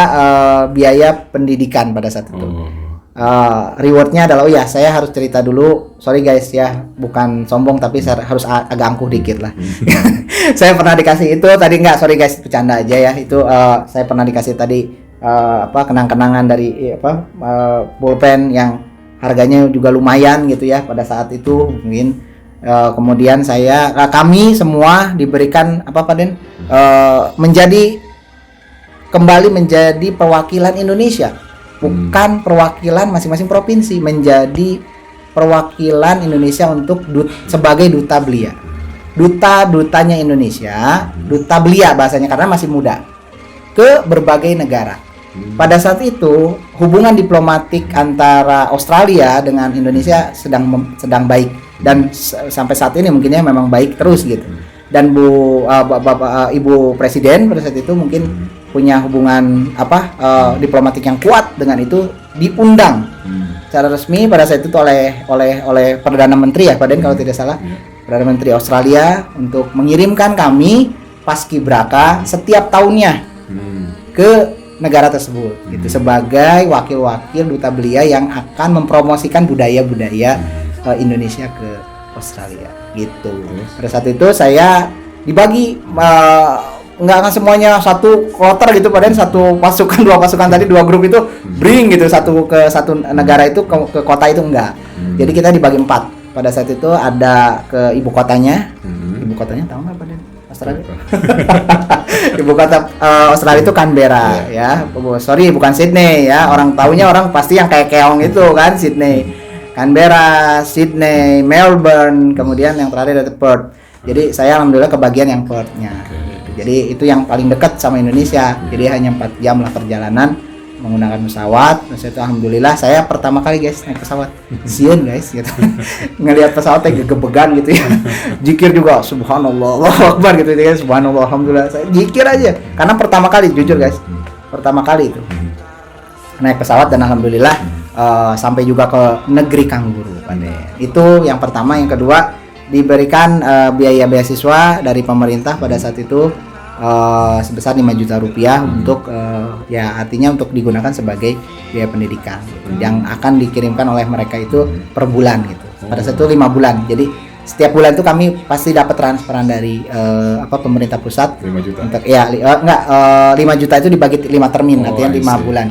biaya pendidikan pada saat itu. Rewardnya adalah saya harus cerita dulu, sorry guys ya, bukan sombong tapi saya harus agak angkuh dikit lah. Saya pernah dikasih itu tadi, nggak, sorry guys, bercanda aja ya, itu saya pernah dikasih tadi kenang-kenangan dari pulpen yang harganya juga lumayan gitu ya pada saat itu mungkin. Kemudian kami semua diberikan Pak Den, kembali menjadi perwakilan Indonesia, bukan perwakilan masing-masing provinsi, menjadi perwakilan Indonesia untuk sebagai duta belia, dutanya Indonesia, duta belia bahasanya karena masih muda, ke berbagai negara. Pada saat itu hubungan diplomatik antara Australia dengan Indonesia sedang baik, dan sampai saat ini mungkinnya memang baik terus gitu. Dan Ibu Presiden pada saat itu mungkin punya hubungan diplomatik yang kuat, dengan itu diundang secara resmi pada saat itu oleh Perdana Menteri ya Pak Den kalau tidak salah, Perdana Menteri Australia, untuk mengirimkan kami paskibraka setiap tahunnya ke negara tersebut gitu, sebagai wakil-wakil duta belia yang akan mempromosikan budaya-budaya Indonesia ke Australia gitu. Pada saat itu saya dibagi nggak semuanya satu kloter gitu, padahal satu pasukan, 2 pasukan tadi, 2 grup itu bring gitu, satu ke satu negara itu, ke kota itu enggak. Jadi kita dibagi 4. Pada saat itu ada ke ibu kotanya. Ibu kotanya tahu nggak Pak Den? Australia. Ibu kota Australia itu Canberra ya. Sorry, bukan Sydney ya. Orang taunya orang pasti yang kayak keong itu kan, Sydney. Canberra, Sydney, Melbourne, kemudian yang terakhir ada Perth. Jadi saya alhamdulillah kebagian yang Perth-nya. Jadi itu yang paling dekat sama Indonesia. Jadi hanya 4 jam lah perjalanan menggunakan pesawat. Terus itu alhamdulillah saya pertama kali guys naik pesawat. Sieun guys gitu. Ngelihat pesawatnya gegebegan gitu ya. Zikir juga subhanallah, Allahu akbar gitu ya. Subhanallah, alhamdulillah. Saya zikir aja karena pertama kali, jujur guys. Pertama kali itu naik pesawat, dan alhamdulillah sampai juga ke negeri kanguru itu yang pertama. Yang kedua, diberikan biaya beasiswa dari pemerintah pada saat itu sebesar 5 juta rupiah untuk artinya untuk digunakan sebagai biaya pendidikan yang akan dikirimkan oleh mereka itu per bulan gitu. Pada saat itu 5 bulan. Jadi setiap bulan itu kami pasti dapat transferan dari pemerintah pusat 5 juta. Untuk 5 juta itu dibagi 5 termin, artinya 5 bulan.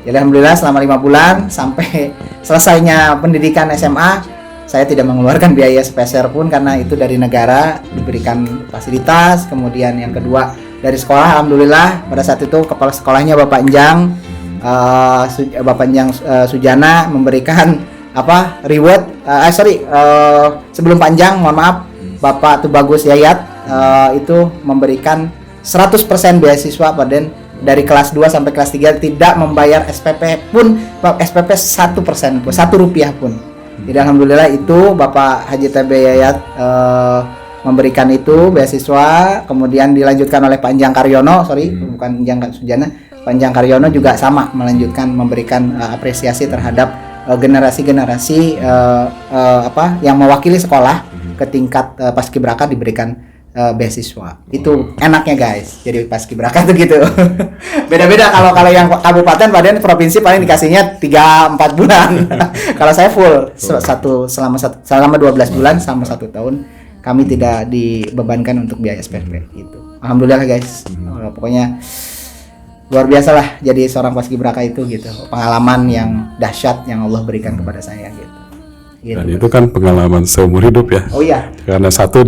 Jadi alhamdulillah selama 5 bulan sampai selesainya pendidikan SMA, saya tidak mengeluarkan biaya sepeser pun karena itu dari negara diberikan fasilitas. Kemudian yang kedua, dari sekolah alhamdulillah pada saat itu kepala sekolahnya Bapak Enjang Sujana memberikan reward. Sebelum panjang, mohon maaf, Bapak Tubagus Yayat itu memberikan 100% beasiswa Pak dari kelas 2 sampai kelas 3, tidak membayar SPP pun, SPP 1% pun, 1 rupiah pun. Jadi alhamdulillah itu Bapak Haji TB Yayat memberikan itu beasiswa. Kemudian dilanjutkan oleh Pak Enjang Karyono, bukan Enjang Sujana, Pak Enjang Karyono juga sama melanjutkan memberikan apresiasi terhadap generasi-generasi yang mewakili sekolah ke tingkat paskibraka, diberikan beasiswa. Itu enaknya guys. Jadi paskibraka tuh gitu. Beda-beda kalau yang kabupaten, badan provinsi paling dikasihnya 3-4 bulan. Kalau saya full selama 12 bulan sama 1 tahun. Kami tidak dibebankan untuk biaya SPP gitu. Alhamdulillah guys. Pokoknya luar biasa lah jadi seorang paskibraka itu gitu. Pengalaman yang dahsyat yang Allah berikan kepada saya gitu. Dan itu kan pengalaman seumur hidup ya. Oh iya. Karena satu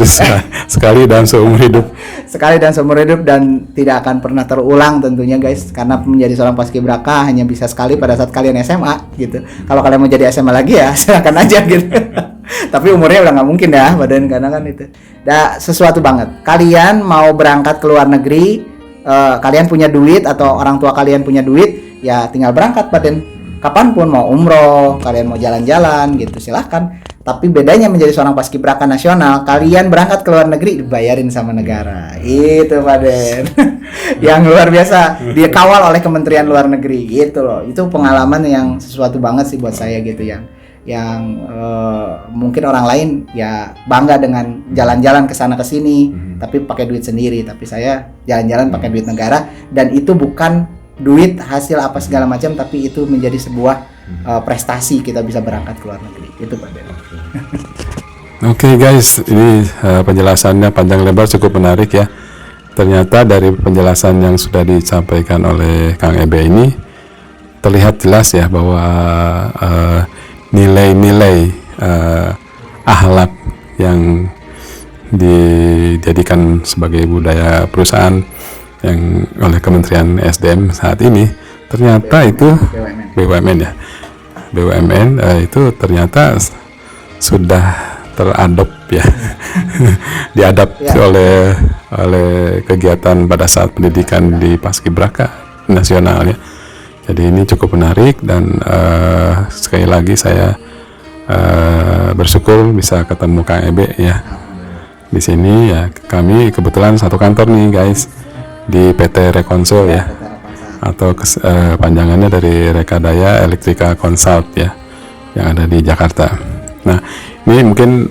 sekali dan seumur hidup. Sekali dan seumur hidup dan tidak akan pernah terulang tentunya guys. Karena menjadi seorang paskibraka hanya bisa sekali pada saat kalian SMA gitu. Kalau kalian mau jadi SMA lagi ya silakan aja gitu. Tapi umurnya udah nggak mungkin ya badan, karena kan itu. Sesuatu banget. Kalian mau berangkat ke luar negeri, kalian punya duit atau orang tua kalian punya duit, ya tinggal berangkat badan. Kapanpun mau umroh, kalian mau jalan-jalan gitu silahkan. Tapi bedanya menjadi seorang paskibraka nasional, kalian berangkat ke luar negeri dibayarin sama negara. Itu Pak Den. Yang luar biasa, dikawal oleh Kementerian Luar Negeri gitu loh. Itu pengalaman yang sesuatu banget sih buat saya gitu yang mungkin orang lain ya bangga dengan jalan-jalan ke sana ke sini tapi pakai duit sendiri, tapi saya jalan-jalan pakai duit negara, dan itu bukan duit hasil apa segala macam, tapi itu menjadi sebuah prestasi kita bisa berangkat ke luar negeri. Itu Pak Den. Oke guys, ini penjelasannya panjang lebar, cukup menarik ya. Ternyata dari penjelasan yang sudah disampaikan oleh Kang Ebe ini terlihat jelas ya bahwa nilai-nilai akhlak yang dijadikan sebagai budaya perusahaan yang oleh Kementerian SDM saat ini ternyata itu BUMN ya. BUMN itu ternyata sudah teradop ya. Diadap oleh kegiatan pada saat pendidikan di Paskibraka nasional ya. Jadi ini cukup menarik dan sekali lagi saya bersyukur bisa ketemu Kang Ebe ya. Di sini ya kami kebetulan satu kantor nih guys, di PT Rekonsul ya, atau panjangannya dari Rekadaya Elektrika Consult ya, yang ada di Jakarta. Nah ini mungkin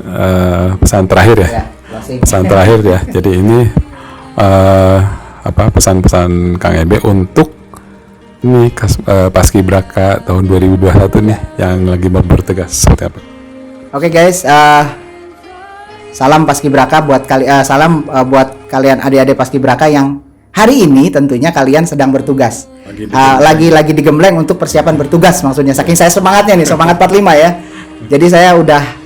pesan terakhir ya, pesan terakhir ya. Jadi ini pesan-pesan Kang Ebe untuk ini Paskibraka tahun 2021 nih yang lagi bertugas seperti apa? Oke guys, salam Paskibraka buat salam buat kalian adik-adik Paskibraka yang hari ini tentunya kalian sedang bertugas. Lagi digembleng untuk persiapan bertugas maksudnya. Saking saya semangatnya nih, semangat 45 ya. Jadi saya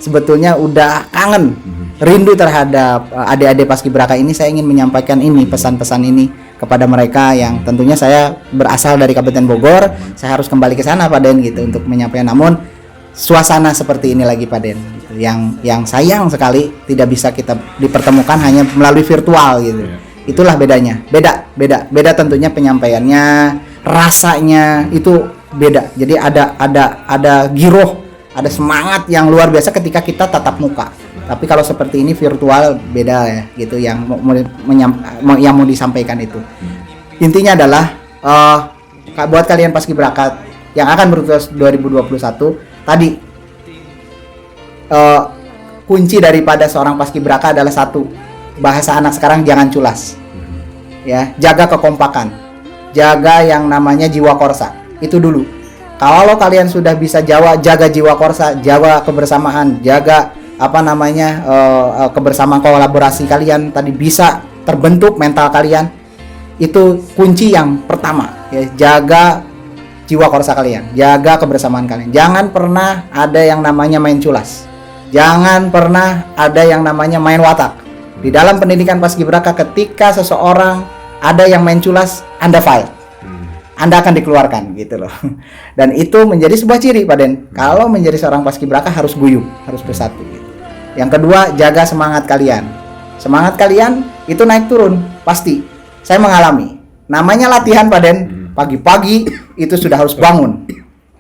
sebetulnya udah kangen, rindu terhadap adik-adik Paskibraka ini. Saya ingin menyampaikan ini, pesan-pesan ini kepada mereka yang tentunya saya berasal dari Kabupaten Bogor. Saya harus kembali ke sana Pak Den gitu untuk menyampaikan. Namun suasana seperti ini lagi Pak Den gitu. Yang sayang sekali tidak bisa kita dipertemukan hanya melalui virtual gitu. Itulah bedanya. Beda tentunya penyampaiannya, rasanya itu beda. Jadi ada giroh, ada semangat yang luar biasa ketika kita tatap muka. Tapi kalau seperti ini virtual beda ya gitu yang mau disampaikan itu. Intinya adalah buat kalian Paskibraka yang akan bertugas 2021 tadi, kunci daripada seorang Paskibraka adalah satu, bahasa anak sekarang jangan culas. Ya, jaga kekompakan, jaga yang namanya jiwa korsa itu dulu. Kalau kalian sudah bisa jaga jiwa korsa, jaga kebersamaan, jaga kebersamaan kolaborasi kalian tadi bisa terbentuk mental kalian, itu kunci yang pertama ya. Jaga jiwa korsa kalian, jaga kebersamaan kalian. Jangan pernah ada yang namanya main culas, jangan pernah ada yang namanya main watak. Di dalam pendidikan Paskibraka, ketika seseorang ada yang main culas, Anda file, Anda akan dikeluarkan gitu loh. Dan itu menjadi sebuah ciri Pak Den. Kalau menjadi seorang Paskibraka harus guyup, harus bersatu gitu. Yang kedua, jaga semangat kalian. Semangat kalian itu naik turun pasti. Saya mengalami. Namanya latihan Pak Den. Pagi-pagi itu sudah harus bangun.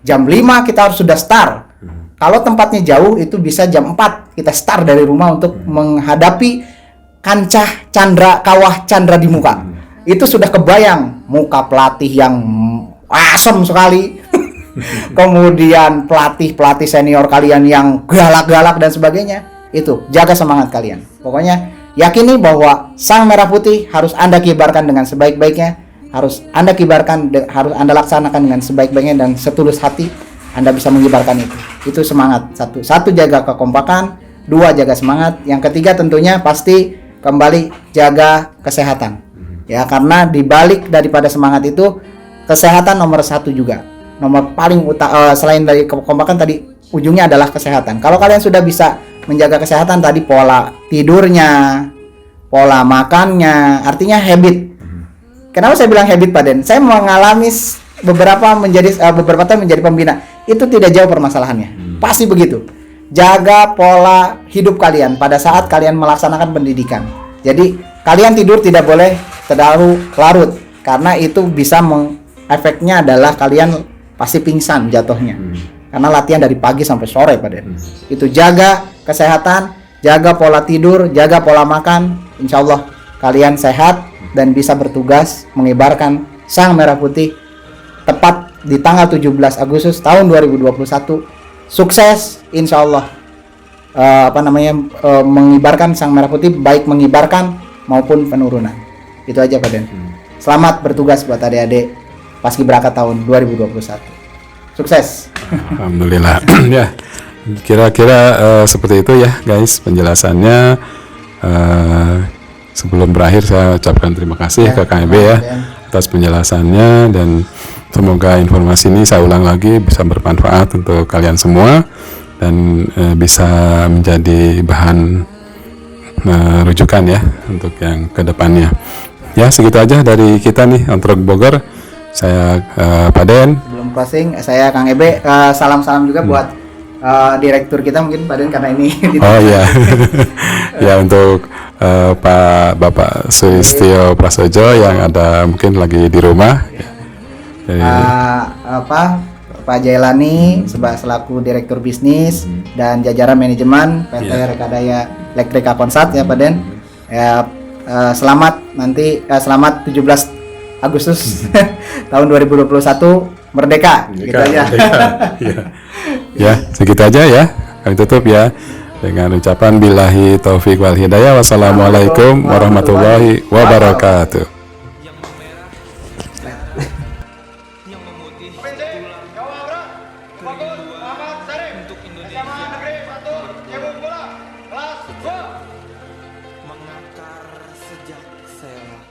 Jam 5 kita harus sudah start. Kalau tempatnya jauh itu bisa jam 4 kita start dari rumah untuk menghadapi kancah candra, kawah candra di muka. Itu sudah kebayang muka pelatih yang asem sekali. Kemudian pelatih senior kalian yang galak-galak dan sebagainya. Itu jaga semangat kalian. Pokoknya yakini bahwa sang merah putih harus Anda kibarkan dengan sebaik-baiknya, harus Anda kibarkan, harus Anda laksanakan dengan sebaik-baiknya dan setulus hati Anda bisa mengibarkan itu. Itu semangat. Satu jaga kekompakan, dua jaga semangat, yang ketiga tentunya pasti kembali jaga kesehatan. Ya, karena dibalik daripada semangat itu kesehatan nomor satu juga. Nomor paling utama selain dari kekompakan tadi, ujungnya adalah kesehatan. Kalau kalian sudah bisa menjaga kesehatan tadi, pola tidurnya, pola makannya, artinya habit. Kenapa saya bilang habit, Pak Den? Saya mengalami beberapa tahun menjadi pembina. Itu tidak jauh permasalahannya. Pasti begitu. Jaga pola hidup kalian pada saat kalian melaksanakan pendidikan. Jadi kalian tidur tidak boleh terlalu larut, karena itu bisa efeknya adalah kalian pasti pingsan jatuhnya. Karena latihan dari pagi sampai sore, Pak Den. Itu jaga kesehatan, jaga pola tidur, jaga pola makan. Insya Allah kalian sehat dan bisa bertugas mengibarkan sang merah putih tepat di tanggal 17 Agustus tahun 2021. Sukses, insya Allah. Mengibarkan sang merah putih, baik mengibarkan maupun penurunan. Itu aja, Pak Den. Selamat bertugas buat adik-adik Paskibraka tahun 2021. Sukses. Alhamdulillah. Ya, kira-kira seperti itu ya, guys, penjelasannya. Sebelum berakhir saya ucapkan terima kasih ke Kang Ebe ya atas penjelasannya, dan semoga informasi ini saya ulang lagi bisa bermanfaat untuk kalian semua dan bisa menjadi bahan rujukan ya untuk yang kedepannya. Ya, segitu aja dari kita nih, Antrog Bogor. Saya Pak Den. Belum closing, saya Kang Ebe. Salam-salam juga buat direktur kita mungkin, Pak Den, karena ini. Oh iya. Ya, untuk Bapak Sulistyo Prasojo yang ada mungkin lagi di rumah. Jadi, Pak Jailani selaku direktur bisnis dan jajaran manajemen PT Rekadaya Elektrika Konsat ya, Pak Den. Ya, selamat 17 Agustus tahun 2021 merdeka. Gitu aja. Ya, segitu aja ya. Kami tutup ya dengan ucapan billahi taufik wal hidayah. Wassalamualaikum warahmatullahi wabarakatuh. Mengakar sejak sela